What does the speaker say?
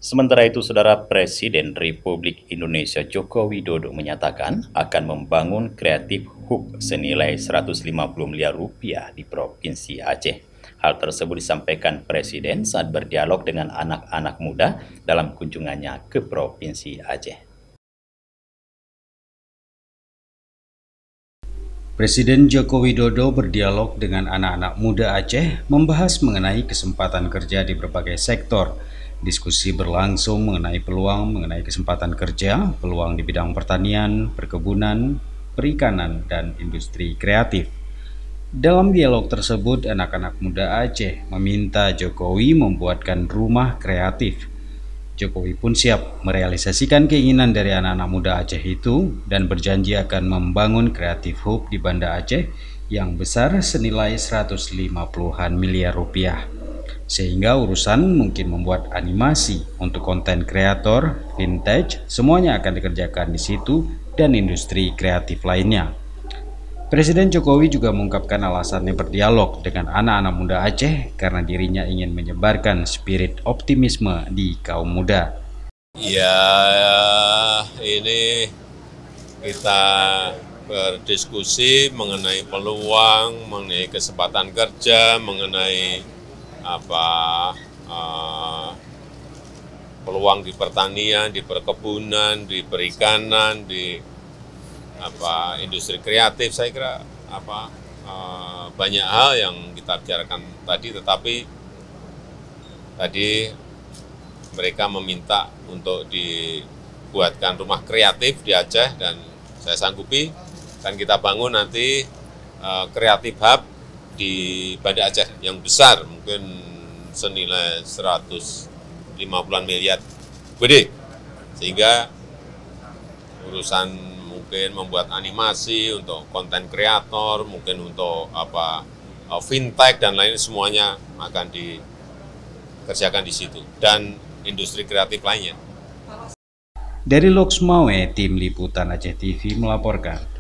Sementara itu, Saudara Presiden Republik Indonesia Joko Widodo menyatakan akan membangun Creative Hub senilai 150 miliar rupiah di Provinsi Aceh. Hal tersebut disampaikan Presiden saat berdialog dengan anak-anak muda dalam kunjungannya ke Provinsi Aceh. Presiden Joko Widodo berdialog dengan anak-anak muda Aceh membahas mengenai kesempatan kerja di berbagai sektor. Diskusi berlangsung mengenai peluang mengenai kesempatan kerja, peluang di bidang pertanian, perkebunan, perikanan, dan industri kreatif. Dalam dialog tersebut, anak-anak muda Aceh meminta Jokowi membuatkan rumah kreatif. Jokowi pun siap merealisasikan keinginan dari anak-anak muda Aceh itu dan berjanji akan membangun Creative Hub di Banda Aceh yang besar senilai 150-an miliar rupiah. Sehingga urusan mungkin membuat animasi untuk konten kreator, vintage, semuanya akan dikerjakan di situ dan industri kreatif lainnya. Presiden Jokowi juga mengungkapkan alasannya berdialog dengan anak-anak muda Aceh karena dirinya ingin menyebarkan spirit optimisme di kaum muda. Ya, ini kita berdiskusi mengenai peluang, mengenai kesempatan kerja, mengenai peluang di pertanian, di perkebunan, di perikanan, di industri kreatif. Saya kira banyak hal yang kita bicarakan tadi, tetapi tadi mereka meminta untuk dibuatkan rumah kreatif di Aceh dan saya sanggupi dan kita bangun nanti Creative Hub di Banda Aceh yang besar, mungkin senilai 150-an miliar gede, sehingga urusan mungkin membuat animasi untuk konten kreator, mungkin untuk fintech dan lain semuanya akan dikerjakan di situ dan industri kreatif lainnya. Dari Loksmawe, tim liputan Aceh TV melaporkan.